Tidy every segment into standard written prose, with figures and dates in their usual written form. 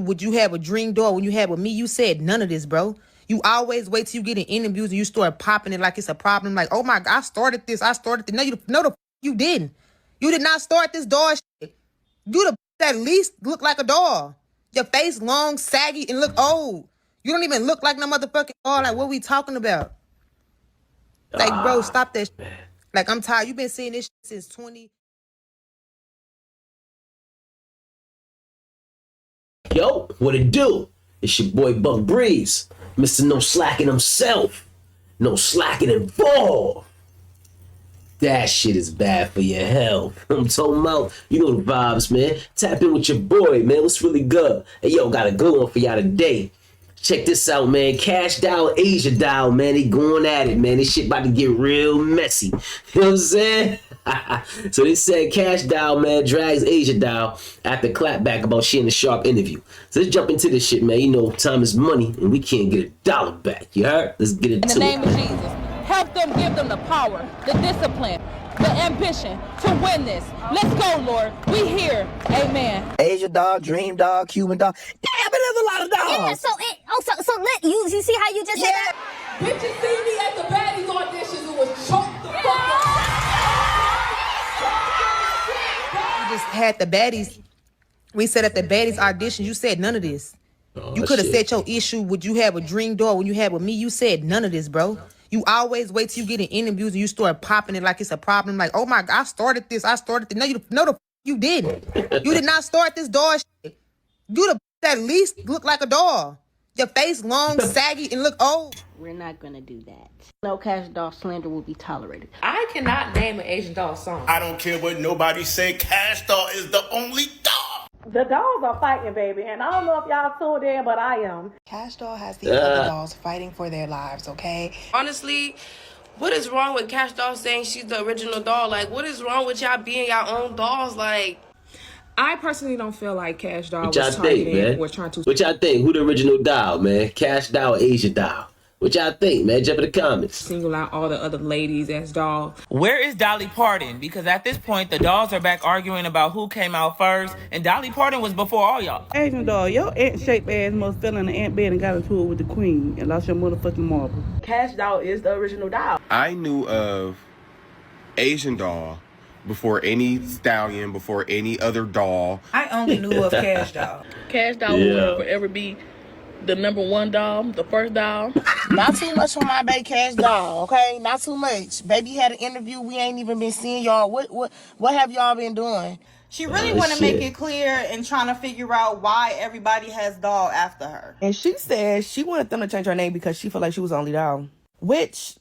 Would you have a dream doll when you had with me? You said none of this, bro. You always wait till you get in interviews and you start popping it like it's a problem. Like, oh my God, I started this. No, you didn't. You did not start this doll shit. You the that least look like a doll. Your face long, saggy, and look old. You don't even look like no motherfucking doll. Like, what we talking about? Like, bro, stop that shit. Like, I'm tired. You've been seeing this shit since 20. Yo, what it do? It's your boy Buck Breeze, Mr. No Slacking himself. No slacking involved. That shit is bad for your health. I'm talking about, you know the vibes, man. Tap in with your boy, man. What's really good? Hey, yo, got a good one for y'all today. Check this out, man. Kash Doll, Asia Doll, man. They going at it, man. This shit about to get real messy. You know what I'm saying? So they said Kash Doll, man, drags Asia Doll after clapback about she in a sharp interview. So let's jump into this shit, man. You know, time is money, and we can't get $1 back. You heard? Let's get into it. In the name of Jesus, help them, give them the power, the discipline, the ambition to win this. Let's go, Lord. We here. Amen. Asia Doll, Dream Doll, Cuban Doll. Damn, it is a lot of dolls. Yeah, so let you see how you just said that? Bitches see me at the baddies auditions and was choked the fuck up. You just had the baddies. We said at the baddies audition, you said none of this. You could have said your issue, would you have a dream doll when you had with me? You said none of this, bro. You always wait till you get in interviews and you start popping it like it's a problem. Like, oh my God, I started this. No, you didn't. You did not start this doll shit. You the that least look like a doll. Your face long, saggy, and look old. We're not gonna do that. No Kash Doll slander will be tolerated. I cannot name an Asian doll song. I don't care what nobody say. Kash Doll is the only doll. The dolls are fighting, baby, and I don't know if y'all tuned in, but I am. Kash Doll has these other dolls fighting for their lives, okay? Honestly, what is wrong with Kash Doll saying she's the original doll? Like, what is wrong with y'all being your own dolls? Like, I personally don't feel like Kash Doll was trying to... What y'all think? Who the original doll, man? Kash Doll or Asia Doll? What y'all think, man? Jump in the comments. Single out all the other ladies as dolls. Where is Dolly Parton? Because at this point, the dolls are back arguing about who came out first, and Dolly Parton was before all y'all. Asian Doll, your ant-shaped ass must fell in the ant bed and got into it with the queen and lost your motherfucking marble. Kash Doll is the original doll. I knew of Asian Doll before any stallion, before any other doll. I only knew of Kash Doll. Kash Doll will forever be the #1 doll, the first doll. Not too much for my baby Kash Doll, okay? Not too much. Baby had an interview. We ain't even been seeing y'all. What have y'all been doing? She really want to make it clear and trying to figure out why everybody has Doll after her. And she said she wanted them to change her name because she felt like she was only Doll. Which,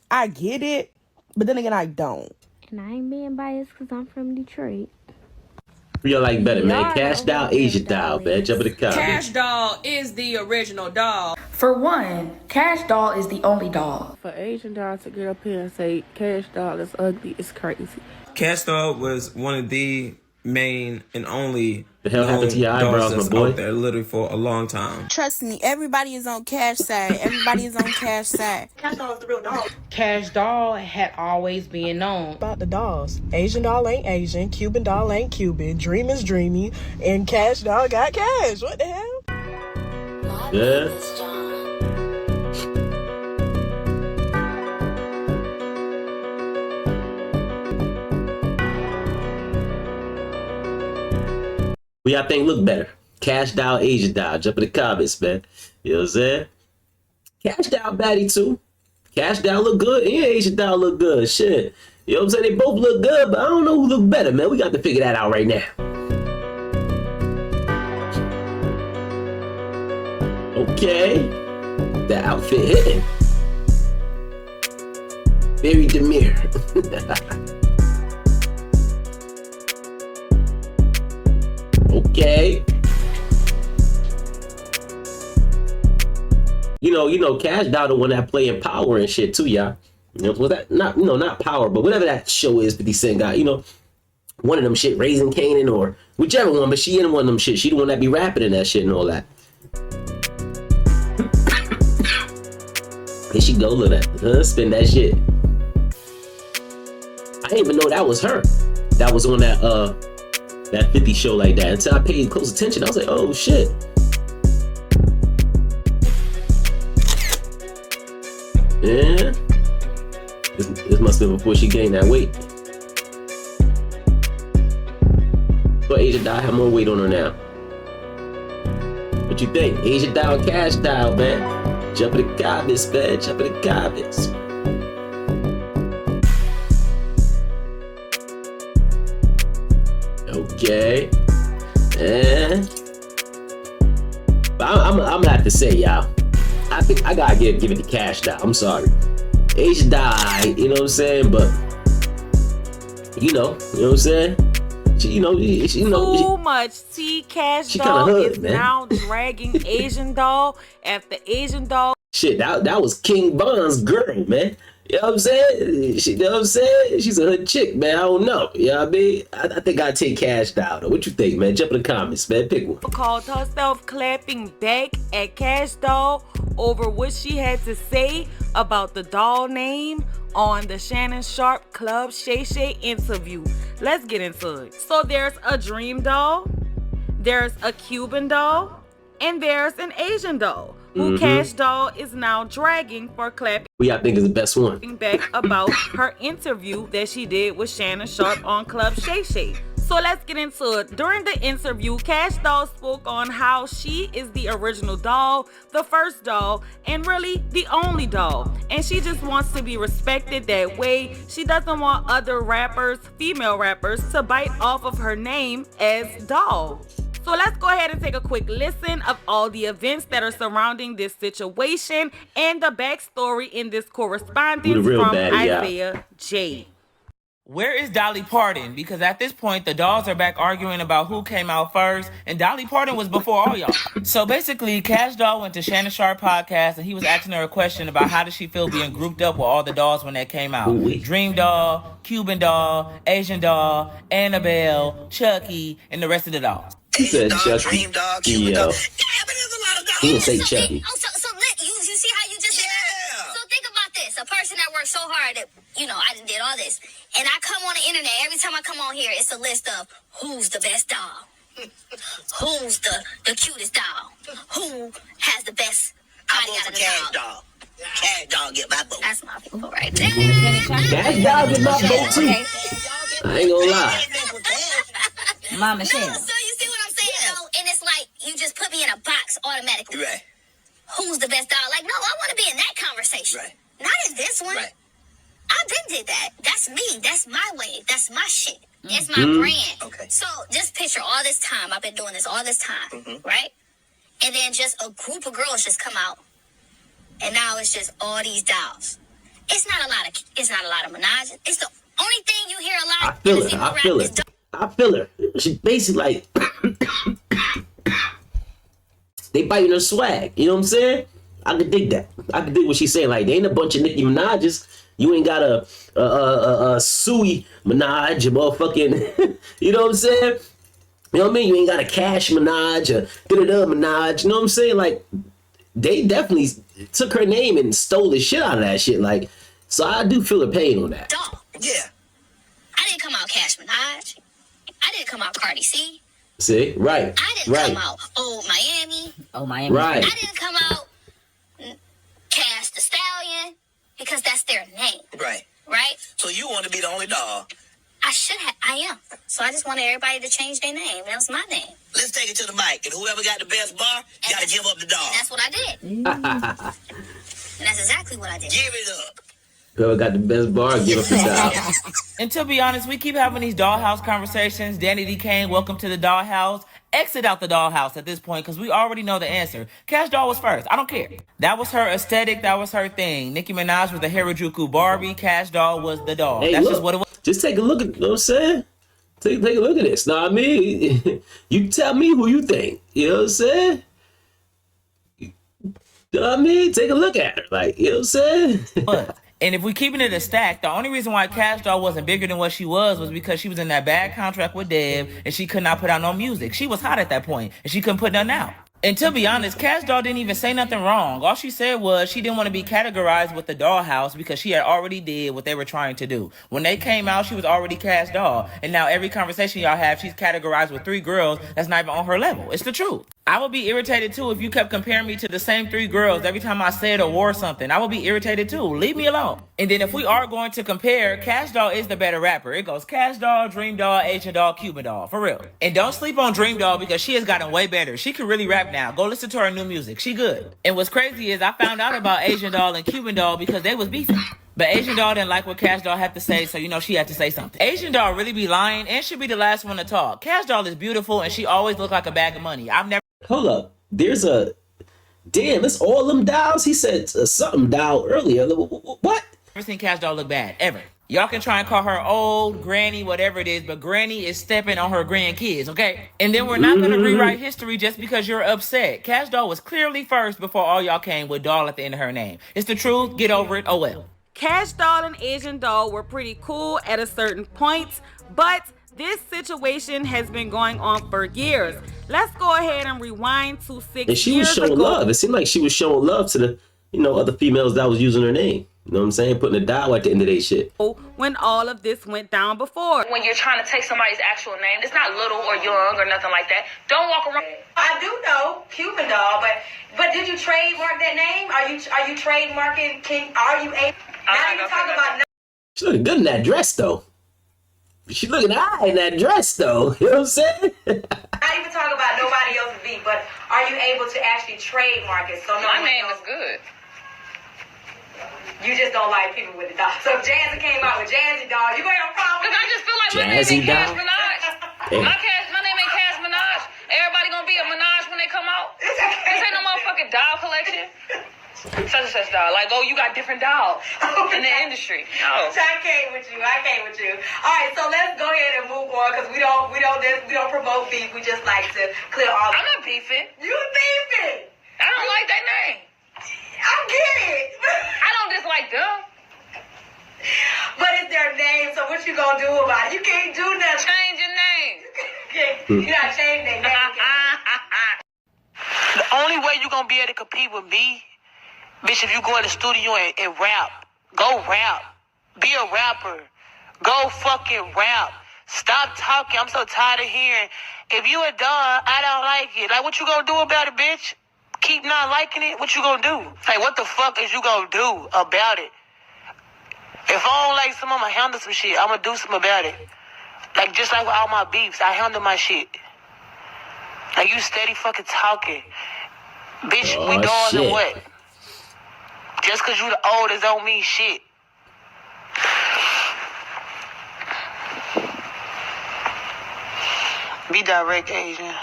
I get it, but then again, I don't. And I ain't being biased because I'm from Detroit. Who y'all like better, man? Kash Doll, Asia Doll, man. Jump in the comments. Kash Doll is the original doll. For one, Kash Doll is the only doll. For Asian Doll to get up here and say Kash Doll is ugly, it's crazy. Kash Doll was one of the main and only the hell happened to your eyebrows, my boy? Out there literally for a long time. Trust me, everybody is on Kash side. Everybody is on Kash side. Kash Doll is the real doll. Kash Doll had always been known. About the dolls. Asian Doll ain't Asian, Cuban Doll ain't Cuban, Dream is dreamy, and Kash Doll got cash. What the hell? Yeah. Who y'all think look better? Kash Doll, Asia Doll. Jump in the comments, man. You know what I'm saying? Kash Doll baddie too. Kash Doll look good and Asia Doll look good. Shit. You know what I'm saying? They both look good, but I don't know who look better, man. We got to figure that out right now. Okay. That outfit hitting. Very demure. Okay. You know, Kash Doll the one that play in Power and shit too, y'all. You know, was that not Power, but whatever that show is 50 Cent got, you know, one of them shit, Raising Kanan or whichever one, but she in one of them shit. She the one that be rapping in that shit and all that. Here she go, look at that. Spin that shit. I didn't even know that was her. That was on that 50 show like that. Until I paid close attention, I was like, oh shit. This must have been before she gained that weight. But Asia Doll have more weight on her now. What you think? Asia Doll, Kash Doll, man. Jump in the comments, man. Jump in the comments. Okay. And I'm gonna have to say, y'all, I think I gotta give it to Kash Doll. I'm sorry. Asia Doll, you know what I'm saying? But you know what I'm saying? Too much. See, Kash Doll hood, is man. now dragging Asian Doll after Asian Doll. Shit, that was King Von's girl, man. You know what I'm saying? You know what I'm saying? She's a hood chick, man. I don't know. You know what I mean? I think I'd take Kash Doll, though. What you think, man? Jump in the comments, man. Pick one. Called herself clapping back at Kash Doll over what she had to say about the doll name on the Shannon Sharp Club Shay Shay interview. Let's get into it. So there's a dream doll, there's a Cuban doll, and there's an Asian doll who Kash Doll is now dragging for clapping. Who y'all think is the best one? Back about her interview that she did with Shannon Sharp on Club Shay Shay. So let's get into it. During the interview, Kash Doll spoke on how she is the original doll, the first doll, and really the only doll. And she just wants to be respected that way. She doesn't want other rappers, female rappers, to bite off of her name as doll. So let's go ahead and take a quick listen of all the events that are surrounding this situation and the backstory in this correspondence from Isaiah J. Where is Dolly Parton? Because at this point, the dolls are back arguing about who came out first, and Dolly Parton was before all y'all. So basically, Kash Doll went to Shannon Sharp podcast, and he was asking her a question about how did she feel being grouped up with all the dolls when they came out. Dream Doll, Cuban Doll, Asian Doll, Annabelle, Chucky, and the rest of the dolls. He said Chucky. Dream Doll, Cuban Doll. Yeah, but there's a lot of dolls. He didn't say Chucky. You see how you just said that? So think about this. A person that worked so hard that, I just did all this. And I come on the internet, every time I come on here, it's a list of who's the best doll. Who's the cutest doll. Who has the best body out of the Kash Doll. Kash Doll get my vote. That's my vote right there. Kash Doll get my vote too. I ain't gonna lie. Mama Michelle. So you see what I'm saying, though? And it's like, you just put me in a box automatically. Right. Who's the best doll? Like, no, I want to be in that conversation. Right. Not in this one. Right. I been did that. That's me. That's my way. That's my shit. It's my brand. Okay. So just picture all this time. I've been doing this all this time, right? And then just a group of girls just come out, and now it's just all these dolls. It's not a lot of menage. It's the only thing you hear a lot. I feel her. She basically like they biting her swag. You know what I'm saying? I could dig that. I could dig what she's saying. Like, they ain't a bunch of Nicki Minaj's. You ain't got a Suey Minaj, a motherfucking, you know what I'm saying? You know what I mean? You ain't got a Cash Minaj, a da-da-da Minaj. You know what I'm saying? Like, they definitely took her name and stole the shit out of that shit. Like, so I do feel the pain on that. Doll. Yeah. I didn't come out Cash Minaj. I didn't come out Cardi C. See? Right. I didn't come out Miami. Miami. Right. I didn't come out Cash the Stallion because that's their name. Right. Right? So you want to be the only doll. I am. So I just wanted everybody to change their name. That was my name. Let's take it to the mic. And whoever got the best bar, you got to give up the doll. And that's what I did. And that's exactly what I did. Give it up. Whoever got the best bar, give up the doll. And to be honest, we keep having these dollhouse conversations. Danny D. Kane, welcome to the dollhouse. Exit out the dollhouse at this point because we already know the answer. Kash Doll was first. I don't care. That was her aesthetic. That was her thing. Nicki Minaj was the Harajuku Barbie. Kash Doll was the doll. Hey, that's look, just what it was. Just take a look at, you know what I'm saying? Take a look at this. Know what I mean? You tell me who you think. You know what I'm saying? You know what I mean? Take a look at her. Like, you know what I'm saying? And if we're keeping it a stack, the only reason why Kash Doll wasn't bigger than what she was because she was in that bad contract with Dev and she could not put out no music. She was hot at that point and she couldn't put nothing out. And to be honest, Kash Doll didn't even say nothing wrong. All she said was she didn't want to be categorized with the dollhouse because she had already did what they were trying to do. When they came out, she was already Kash Doll. And now every conversation y'all have, she's categorized with 3 girls that's not even on her level. It's the truth. I would be irritated too if you kept comparing me to the same 3 girls every time I said or wore something. I would be irritated too. Leave me alone. And then if we are going to compare, Kash Doll is the better rapper. It goes Kash Doll, Dream Doll, Asian Doll, Cuban Doll. For real. And don't sleep on Dream Doll because she has gotten way better. She can really rap now. Go listen to her new music. She good. And what's crazy is I found out about Asian Doll and Cuban Doll because they was beefing. But Asian Doll didn't like what Kash Doll had to say, so she had to say something. Asian Doll really be lying and should be the last one to talk. Kash Doll is beautiful and she always looked like a bag of money. I've never... Hold up. There's a... Damn, it's all them dolls? He said something doll earlier. What? Never seen Kash Doll look bad, ever. Y'all can try and call her old, granny, whatever it is, but granny is stepping on her grandkids, okay? And then we're not going to rewrite history just because you're upset. Kash Doll was clearly first before all y'all came with Doll at the end of her name. It's the truth. Get over it. Oh, well. Kash Doll and Asian Doll were pretty cool at a certain point, but this situation has been going on for years. Let's go ahead and rewind to 6 years ago. And she was showing love. It seemed like she was showing love to the, other females that was using her name. You know what I'm saying? Putting a dial at the end of their shit. When all of this went down before. When you're trying to take somebody's actual name, it's not little or young or nothing like that. Don't walk around. I do know Cuban Doll, but did you trademark that name? Are you trademarking? Are you able? Now you talk about. She looking good in that dress though. She looking high in that dress though. You know what I'm saying? Not even talk about nobody else's beat, but are you able to actually trademark it? So my name is good. You just don't like people with the doll. So if Jazzy came out with Jazzy Doll, you gonna have a problem? Because I just feel like my name ain't Cash Minaj. My name ain't Cash Minaj. Everybody gonna be a Minaj when they come out. This ain't no motherfucking doll collection. Such and such doll. Like, oh, you got different dolls in the industry. No. I can't with you. All right, so let's go ahead and move on because we don't promote beef. We just like to clear all. I'm not beefing. You beefing? I don't like that name. I get it. I don't dislike them. But it's their name, so what you gonna do about it? You can't do nothing. Change your name. You gotta change their name. The only way you gonna be able to compete with me, bitch, if you go in the studio and rap. Go rap. Be a rapper. Go fucking rap. Stop talking. I'm so tired of hearing, if you a dog, I don't like it. Like, what you gonna do about it, bitch? Keep not liking it? What you gonna do? Like, what the fuck is you gonna do about it? If I don't like some, I'ma handle some shit. I'ma do something about it. Like, just like with all my beefs, I handle my shit. Like, you steady fucking talking. Bitch, we dogs and what? Just cause you the oldest don't mean shit. Be direct, Asian.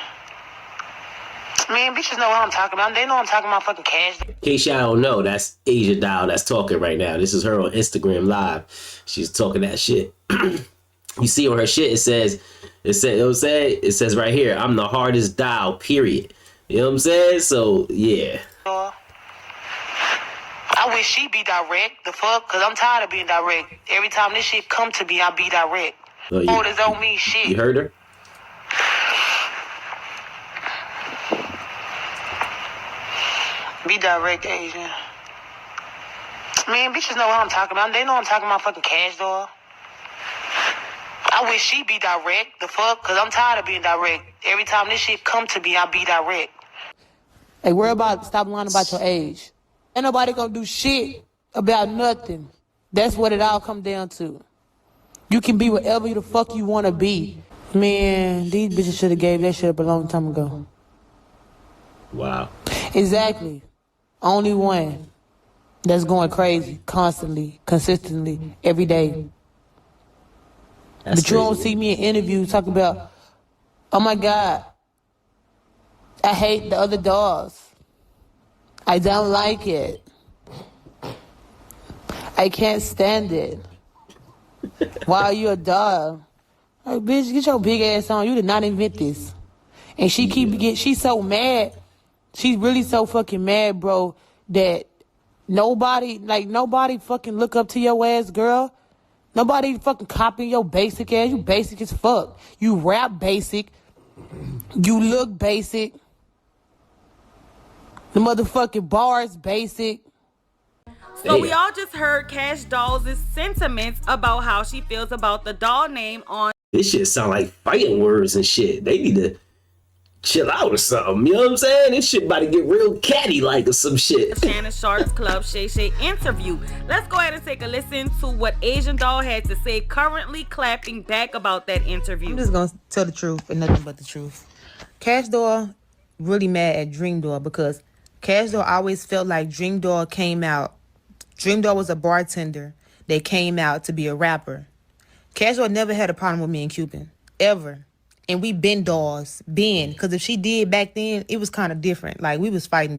Man, bitches know what I'm talking about. They know I'm talking about fucking Cash. In case y'all don't know, that's Asia Doll that's talking right now. This is her on Instagram Live. She's talking that shit. You see on her shit, it says right here, I'm the hardest doll, period. You know what I'm saying? So, yeah. I wish she be direct, the fuck, because I'm tired of being direct. Every time this shit come to me, I be direct. Oh, this don't mean shit. You heard her? Be direct, Asian. Man, bitches know what I'm talking about. They know I'm talking about fucking Kash Doll. I wish she be direct, the fuck, because I'm tired of being direct. Every time this shit come to me, I be direct. Hey, worry about, stop lying about your age. Ain't nobody gonna do shit about nothing. That's what it all come down to. You can be whatever the fuck you wanna be. Man, these bitches should have gave that shit up a long time ago. Wow. Exactly. Only one that's going crazy constantly, consistently, every day. That's but you don't see me in interviews talking about, oh my God, I hate the other dogs. I don't like it. I can't stand it. Why are you a dog? Like, bitch, get your big ass on. You did not invent this. And she's so mad. She's really so fucking mad, bro, that nobody fucking look up to your ass, girl. Nobody fucking copying your basic ass. You basic as fuck. You rap basic. You look basic. The motherfucking bars basic. So we all just heard Kash Doll's sentiments about how she feels about the doll name on. This shit sound like fighting words and shit. They need to chill out or something. You know what I'm saying? This shit about to get real catty like or some shit. Shannon Sharp's Club Shay Shay interview. Let's go ahead and take a listen to what Asian Doll had to say, currently clapping back about that interview. I'm just gonna tell the truth and nothing but the truth. Kash Doll really mad at Dream Doll because Kash Doll always felt like Dream Doll came out. Dream Doll was a bartender that came out to be a rapper. Kash Doll never had a problem with me and Cuban, ever. And we been dolls, because if she did back then, it was kind of different. Like, we was fighting.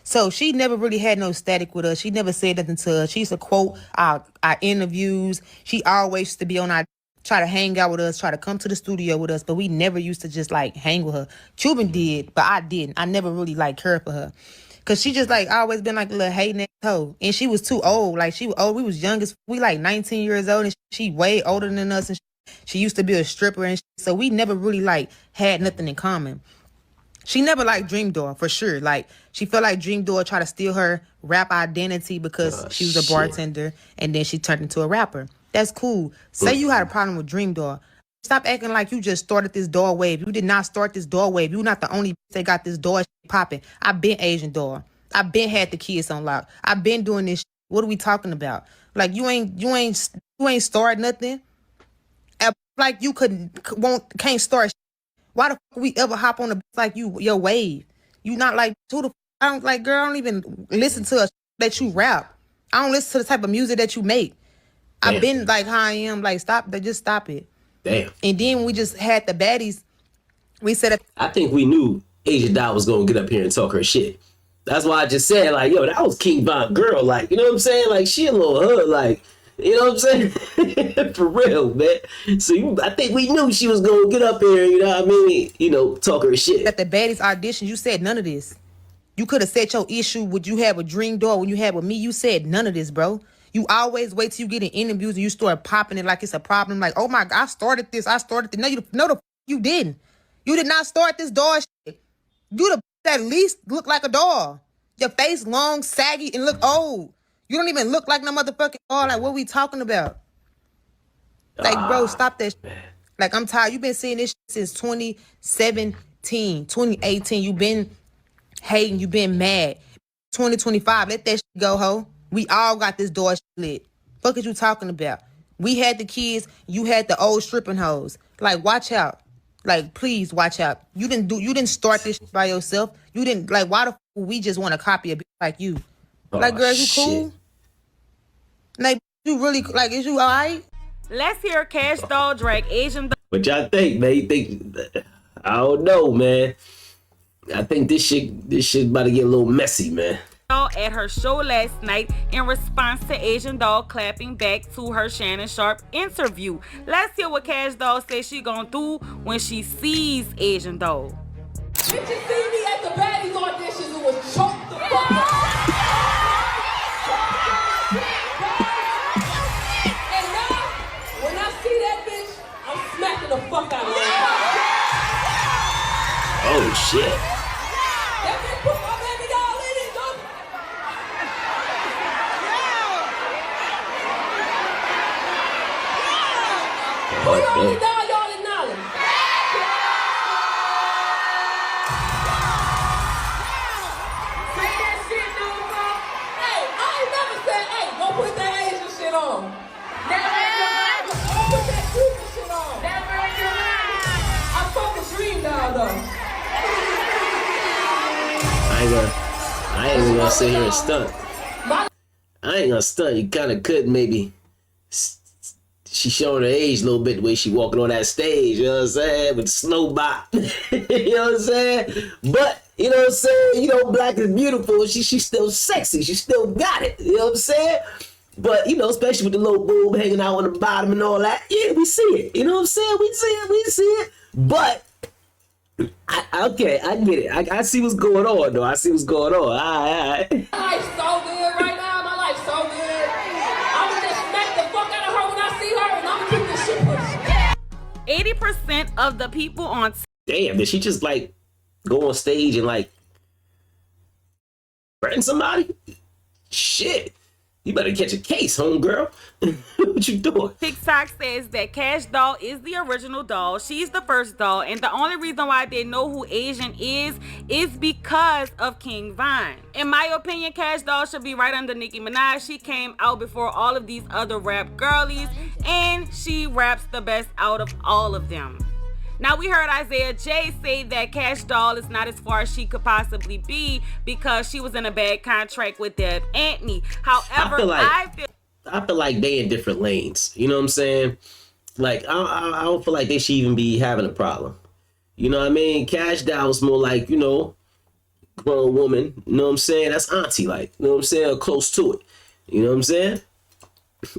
So she never really had no static with us. She never said nothing to us. She used to quote our interviews. She always used to be on our, try to hang out with us, try to come to the studio with us, but we never used to just, like, hang with her. Cuban did, but I didn't. I never really, like, cared for her. Because she just, like, always been, like, a little hating ass hoe. And she was too old. Like, she was old. We was young as, we, like, 19 years old, and she way older than us, and she used to be a stripper, and so we never really, like, had nothing in common. She never liked Dream Doll, for sure. Like, she felt like Dream Doll tried to steal her rap identity because she was a bartender, and then she turned into a rapper. That's cool. Say you had a problem with Dream Doll. Stop acting like you just started this doll wave. You did not start this doll wave. You're not the only bitch that got this doll shit popping. I've been Asian Doll. I've been had the kids on lock. I've been doing this shit. What are we talking about? Like, you ain't started nothing. Like, you can't start. Why the fuck we ever hop on a like your wave? You not like, who the I don't like, girl, I don't even listen to that you rap. I don't listen to the type of music that you make. Damn. I've been like how I am. Like, just stop it. Damn. And then when we just had the baddies, we said I think we knew Asian Doll was gonna get up here and talk her shit. That's why I just said, like, yo, that was King Von girl. Like, you know what I'm saying? Like, she a little hood, like, you know what I'm saying? For real, man. So I think we knew she was going to get up here, you know what I mean? You know, talk her shit. At the baddies audition, you said none of this. You could have said your issue, would you have a Dream Doll when you had with me? You said none of this, bro. You always wait till you get in interviews and you start popping it like it's a problem. Like, oh my God, I started this. No, you didn't. You did not start this doll shit. You the at least look like a doll. Your face long, saggy, and look old. You don't even look like no motherfucking doll. Like, what we talking about? Like, bro, stop that shit. Like, I'm tired. You've been seeing this shit since 2017, 2018. You've been hating. You've been mad. 2025, let that shit go, ho. We all got this door lit. Fuck is you talking about? We had the kids. You had the old stripping hoes. Like, watch out. Like, please watch out. You didn't start this shit by yourself. You didn't, like, why the fuck would we just want to copy a bitch like you? Like, girl, you cool? Like, you really, like, is you all right? Let's hear Kash Doll drag Asian Doll. What y'all think, man? You think, I don't know, man. I think this shit about to get a little messy, man. At her show last night in response to Asian Doll clapping back to her Shannon Sharp interview. Let's hear what Kash Doll says she gonna do when she sees Asian Doll. Did you see me at the baddies auditions? It was choked the fuck up. And now, when I see that bitch, I'm smacking the fuck out of her. Oh shit. That bitch put my baby doll in it, though. Who the only doll y'all acknowledge? Say that shit, dude, bro. Hey, I ain't never said, hey, go put that Asian shit on. Never in your life. Go put that Cuban shit on. Never in your life. I'm fucking Dream Doll, though. I ain't even gonna sit here and stunt. I ain't gonna stunt. You kind of could maybe. She showing her age a little bit the way she walking on that stage. You know what I'm saying? With the slow bop. You know what I'm saying? But you know what I'm saying? You know, black is beautiful. She's still sexy. She still got it. You know what I'm saying? But you know, especially with the little boob hanging out on the bottom and all that. Yeah, we see it. You know what I'm saying? We see it. But. Okay, I get it. I see what's going on, though. I see what's going on. All right. My life's so good right now. My life's so good. I'm gonna just smack the fuck out of her when I see her, and I'm gonna keep this shit pushing. 80% of the people on. Damn, did she just like go on stage and like threaten somebody? Shit. You better catch a case, homegirl. What you doing? TikTok says that Kash Doll is the original doll. She's the first doll, and the only reason why they know who Asian is because of King Vine. In my opinion, Kash Doll should be right under Nicki Minaj. She came out before all of these other rap girlies, and she raps the best out of all of them. Now, we heard Isaiah J say that Kash Doll is not as far as she could possibly be because she was in a bad contract with Deb Antony. However, I feel like they in different lanes. You know what I'm saying? Like, I don't feel like they should even be having a problem. You know what I mean? Kash Doll was more like, you know, grown woman. You know what I'm saying? That's auntie like. You know what I'm saying? Or close to it. You know what I'm saying?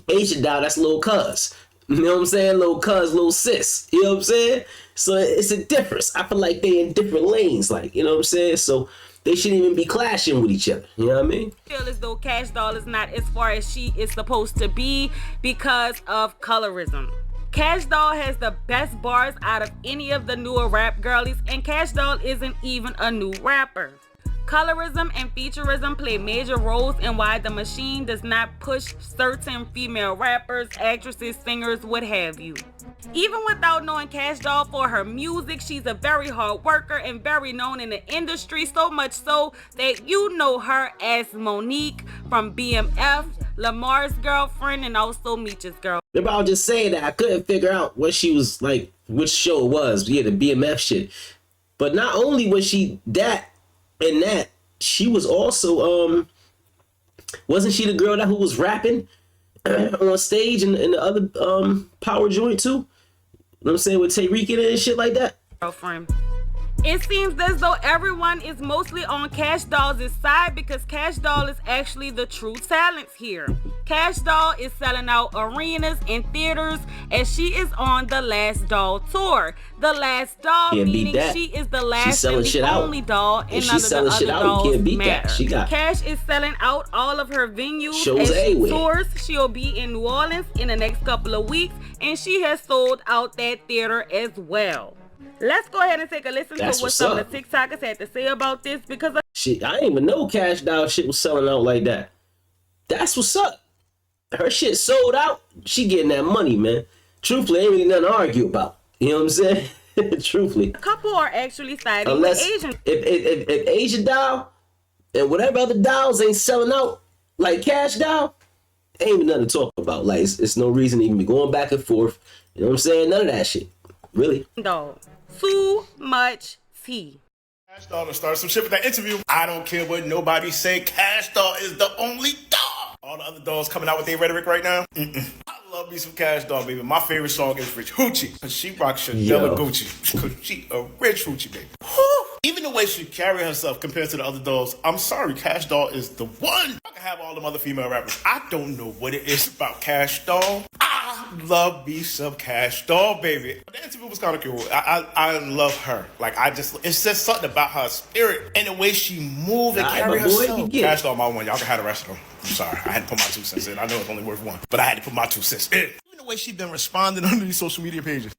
Asian Doll, that's little cuz. You know what I'm saying? Little cuz, little sis. You know what I'm saying? So it's a difference. I feel like they in different lanes, like, you know what I'm saying? So they shouldn't even be clashing with each other. You know what I mean? I feel as though Kash Doll is not as far as she is supposed to be because of colorism. Kash Doll has the best bars out of any of the newer rap girlies, and Kash Doll isn't even a new rapper. Colorism and featureism play major roles in why the machine does not push certain female rappers, actresses, singers, what have you. Even without knowing Kash Doll for her music, she's a very hard worker and very known in the industry, so much so that you know her as Monique from BMF, Lamar's girlfriend, and also Meech's girl. Remember, I was just saying that I couldn't figure out what she was like, which show it was. Yeah, the BMF shit. But not only was she that, and that, she was also wasn't she the girl that who was rapping on stage in the other power joint too? You know what I'm saying, with Tariq and shit like that? Girlfriend. It seems as though everyone is mostly on Kash Doll's side because Kash Doll is actually the true talent here. Kash Doll is selling out arenas and theaters as she is on the Last Doll tour. The Last Doll, meaning she is the last and the only doll, and none of the other dolls matter. Kash is selling out all of her venues as she tours. She'll be in New Orleans in the next couple of weeks, and she has sold out that theater as well. Let's go ahead and take a listen to what some of the TikTokers had to say about this because shit, I didn't even know Kash Doll shit was selling out like that. That's what's up. Her shit sold out. She getting that money, man. Truthfully, ain't really nothing to argue about. You know what I'm saying? Truthfully. A couple are actually siding with Asian. If Asian Doll and whatever other dolls ain't selling out like Kash Doll, ain't even nothing to talk about. Like, it's no reason to even be going back and forth. You know what I'm saying? None of that shit. Really. Dog. Too much tea. Kash Doll to start some shit with that interview. I don't care what nobody say. Kash Doll is the only doll. All the other dolls coming out with their rhetoric right now. I love me some Kash Doll, baby. My favorite song is Rich Hoochie. Cause she rocks Chanel and Gucci. Cause she a rich hoochie, baby. Whew. Even the way she carry herself compared to the other dolls, I'm sorry, Kash Doll is the one. I can have all them other female rappers. I don't know what it is about Kash Doll. I love me some Kash Doll, baby. The interview was kind of cool. I love her. Like, it's just something about her spirit and the way she move and carry herself. Kash Doll, my one. Y'all can have the rest of them. I'm sorry. I had to put my 2 cents in. I know it's only worth one, but I had to put my 2 cents in. Even the way she been responding on these social media pages.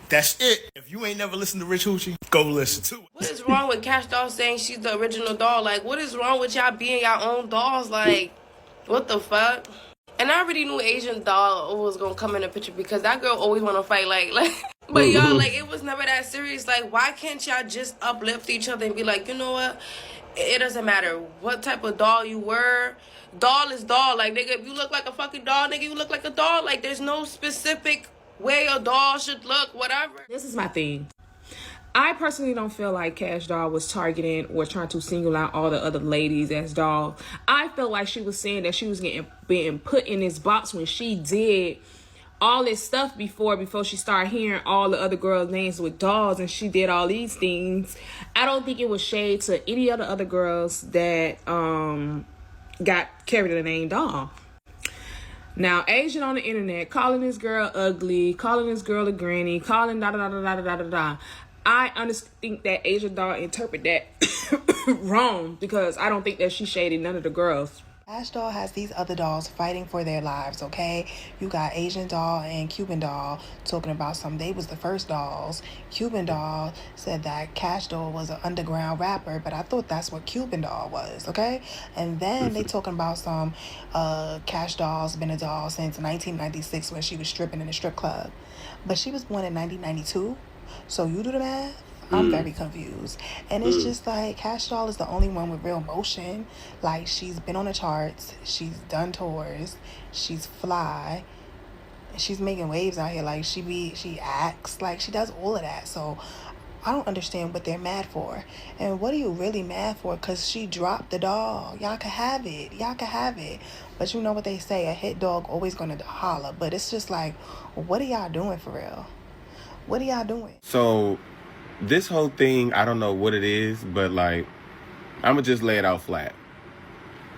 That's it. If you ain't never listened to Rich Hoochie, go listen to it. What is wrong with Kash Doll saying she's the original doll? Like, what is wrong with y'all being your own dolls? Like, what the fuck? And I already knew Asian Doll was gonna come in the picture because that girl always wanna fight, like. But y'all, like, it was never that serious. Like, why can't y'all just uplift each other and be like, you know what? It doesn't matter what type of doll you were. Doll is doll. Like, nigga, if you look like a fucking doll, nigga, you look like a doll. Like, there's no specific way a doll should look, whatever. This is my thing. I personally don't feel like Kash Doll was targeting or trying to single out all the other ladies as dolls. I felt like she was saying that she was being put in this box when she did all this stuff before she started hearing all the other girls' names with dolls, and she did all these things. I don't think it was shade to any of the other girls that got carried the name doll. Now, Asian on the internet calling this girl ugly, calling this girl a granny, calling da-da-da-da-da-da-da-da. I think that Asian Doll interpret that wrong because I don't think that she shaded none of the girls. Kash Doll has these other dolls fighting for their lives, okay? You got Asian Doll and Cuban Doll talking about they was the first dolls. Cuban Doll said that Kash Doll was an underground rapper, but I thought that's what Cuban Doll was, okay? And then they talking about Kash Doll's been a doll since 1996 when she was stripping in a strip club. But she was born in 1992, so you do the math. I'm very confused. And it's just like Kash Doll is the only one with real motion. Like, she's been on the charts, she's done tours, she's fly, she's making waves out here. Like, she acts, like, she does all of that. So I don't understand what they're mad for. And what are you really mad for? Because she dropped the dog. Y'all can have it. Y'all can have it. But you know what they say, a hit dog always gonna holler. But it's just like, what are y'all doing for real? What are y'all doing? So this whole thing, I don't know what it is, but like, I'm gonna just lay it out flat.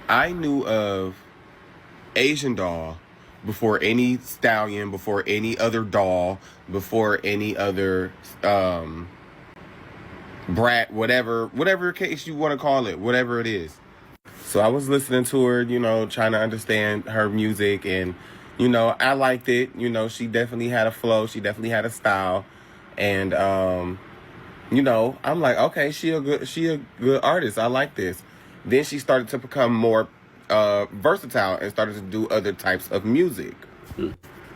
I knew of Asian Doll before any stallion, before any other doll, before any other brat, whatever case you want to call it, whatever it is. So I was listening to her, you know, trying to understand her music, and you know, I liked it. You know, she definitely had a flow, she definitely had a style, and you know, I'm like, okay, she a good artist. I like this. Then she started to become more versatile and started to do other types of music.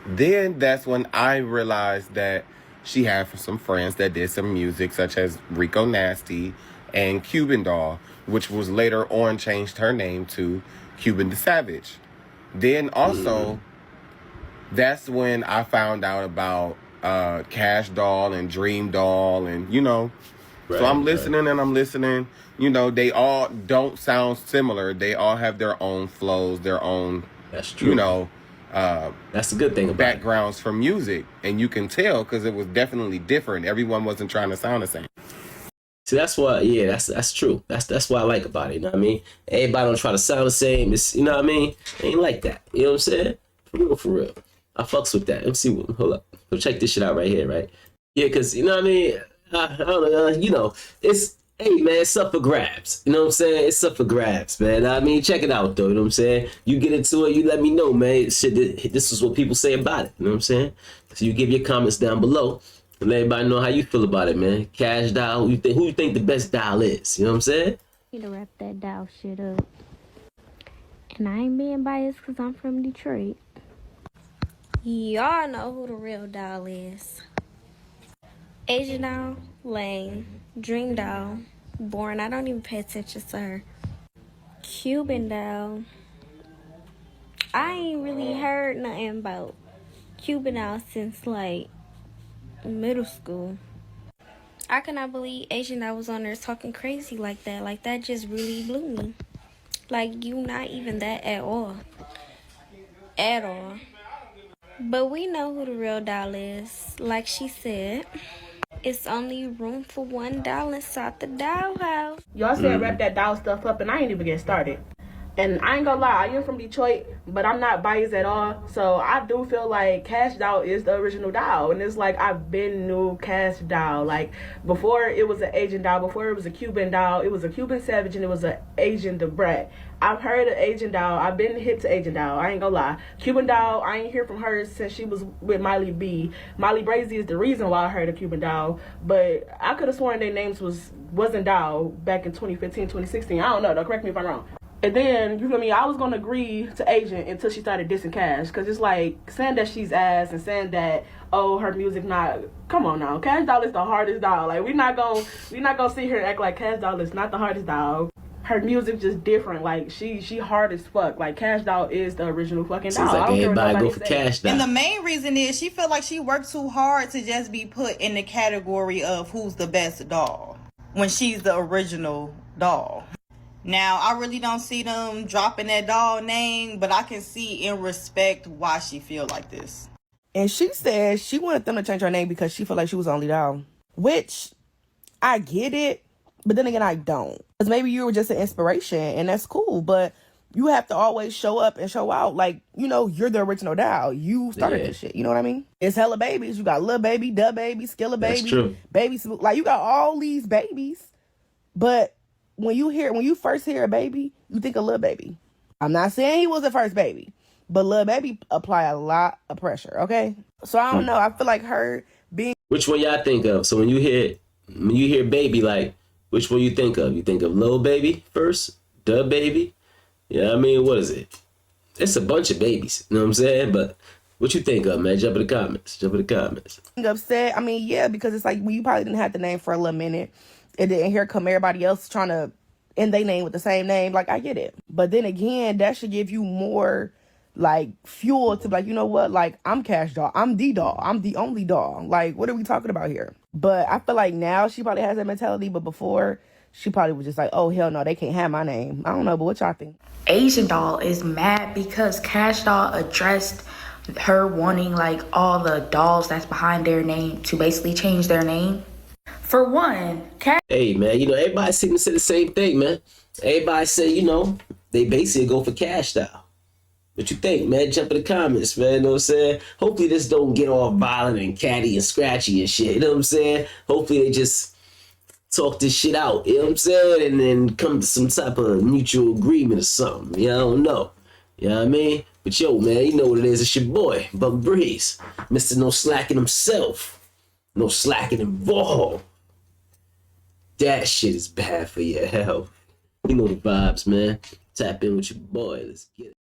Then that's when I realized that she had some friends that did some music, such as Rico Nasty and Cuban Doll, which was later on changed her name to Cuban the Savage. Then also, that's when I found out about Kash Doll and Dream Doll, and you know, so I'm listening and I'm listening. You know, they all don't sound similar. They all have their own flows, their own, that's true. You know, that's the good thing about backgrounds for music, and you can tell because it was definitely different. Everyone wasn't trying to sound the same. See, that's why, yeah, that's true. That's what I like about it. You know what I mean? Everybody don't try to sound the same. It's, you know what I mean? Ain't like that. You know what I'm saying? For real. I fucks with that. Let me see. Hold up. Go check this shit out right here, right? Yeah, because, you know what I mean? I don't know. You know, it's, hey, man, it's up for grabs. You know what I'm saying? It's up for grabs, man. I mean, check it out, though. You know what I'm saying? You get into it, you let me know, man. Shit, this is what people say about it. You know what I'm saying? So you give your comments down below and let everybody know how you feel about it, man. Kash Doll, who you think the best doll is? You know what I'm saying? You to wrap that doll shit up. And I ain't being biased because I'm from Detroit. Y'all know who the real doll is. Asian Doll, lame. Dream Doll, boring. I don't even pay attention to her. Cuban Doll, I ain't really heard nothing about Cuban Doll since like middle school. I cannot believe Asian Doll was on there talking crazy like that. Like, that just really blew me. Like, you not even that at all. At all. But we know who the real doll is. Like she said, it's only room for one doll inside the dollhouse. Y'all said wrap that doll stuff up, and I ain't even get started. And I ain't gonna lie, I am from Detroit, but I'm not biased at all. So I do feel like Kash Doll is the original doll. And it's like, I've been knew Kash Doll. Like, before it was an Asian doll, before it was a Cuban doll, it was a Cuban Savage, and it was an Asian the Brat. I've heard of Asian Doll. I've been hip to Asian Doll. I ain't gonna lie. Cuban Doll, I ain't hear from her since she was with Miley B. Miley Brazy is the reason why I heard of Cuban Doll. But I could have sworn their names wasn't Doll back in 2015, 2016. I don't know, though. Correct me if I'm wrong. And then, you feel me, I was going to agree to Asian until she started dissing Kash. Because it's like, saying that she's ass and saying that, oh, her music not... Come on now. Kash Doll is the hardest doll. Like, we're not gonna sit here and act like Kash Doll is not the hardest doll. Her music just different. Like, she hard as fuck. Like, Kash Doll is the original fucking doll. Seems like everybody go for Kash Doll. And the main reason is she felt like she worked too hard to just be put in the category of who's the best doll when she's the original doll. Now, I really don't see them dropping that doll name, but I can see in respect why she feel like this. And she said she wanted them to change her name because she felt like she was the only doll. Which, I get it, but then again, I don't. Because maybe you were just an inspiration, and that's cool, but you have to always show up and show out. Like, you know, you're the original doll. You started this shit, you know what I mean? It's hella babies. You got Lil Baby, Da Baby, Skilla Baby. That's true. Baby Smooth. Like, you got all these babies, but when you first hear a baby, you think of Lil Baby. I'm not saying he was the first baby, but Lil Baby apply a lot of pressure, okay? So I don't know. I feel like her being... Which one y'all think of? So when you hear baby, like, which one you think of? You think of Lil Baby first? The Baby? Yeah, I mean, what is it? It's a bunch of babies, you know what I'm saying? But what you think of, man? Jump in the comments. upset. I mean, yeah, because it's like, well, you probably didn't have the name for a little minute. And then here come everybody else trying to end their name with the same name. Like, I get it. But then again, that should give you more, like, fuel to be like, you know what? Like, I'm Kash Doll. I'm the doll. I'm the only doll. Like, what are we talking about here? But I feel like now she probably has that mentality. But before, she probably was just like, oh, hell no, they can't have my name. I don't know, but what y'all think? Asian Doll is mad because Kash Doll addressed her wanting like all the dolls that's behind their name to basically change their name. For one, Hey, man, you know, everybody seem to say the same thing, man. Everybody say, you know, they basically go for Kash Doll. What you think, man? Jump in the comments, man. You know what I'm saying? Hopefully this don't get all violent and catty and scratchy and shit. You know what I'm saying? Hopefully they just talk this shit out. You know what I'm saying? And then come to some type of mutual agreement or something. You know, I don't know. You know what I mean? But yo, man, you know what it is. It's your boy, Buck Breeze. Mr. No Slacking himself. No slacking involved. That shit is bad for your health. You know the vibes, man. Tap in with your boy. Let's get it.